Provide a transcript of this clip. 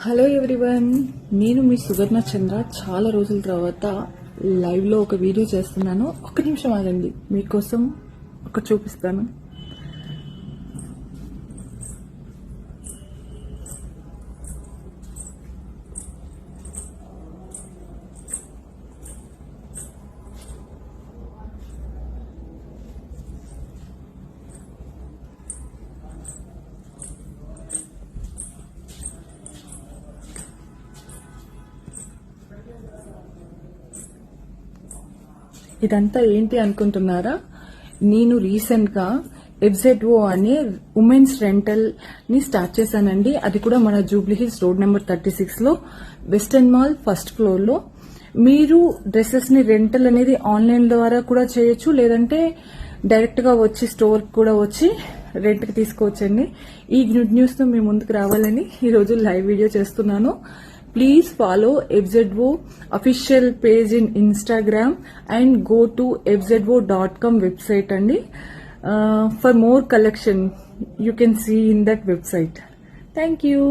Hello everyone, నేను మీ సువర్ణ చంద్ర. చాలా రోజుల తర్వాత లైవ్లో ఒక వీడియో చేస్తున్నాను. ఒక్క నిమిషం ఆగండి, మీకోసం ఒక చూపిస్తాను. ఇదంతా ఏంటి అనుకుంటున్నారా? నేను రీసెంట్గా FZO అనే ఉమెన్స్ రెంటల్ ని స్టార్ట్ చేశానండి. అది కూడా మన జూబ్లీ హిల్స్ రోడ్ నెంబర్ 36 లో వెస్టర్న్ మాల్ ఫస్ట్ ఫ్లోర్ లో. మీరు డ్రెస్సెస్ ని రెంటల్ అనేది ఆన్లైన్ ద్వారా కూడా చేయొచ్చు, లేదంటే డైరెక్ట్ గా వచ్చి స్టోర్ కూడా వచ్చి రెంట్ కి తీసుకోవచ్చండి. ఈ గుడ్ న్యూస్ తో మీ ముందుకు రావాలని ఈ రోజు లైవ్ వీడియో చేస్తున్నాను. Please follow FZO official page in Instagram and go to fzo.com website and for more collection you can see in that website. Thank you.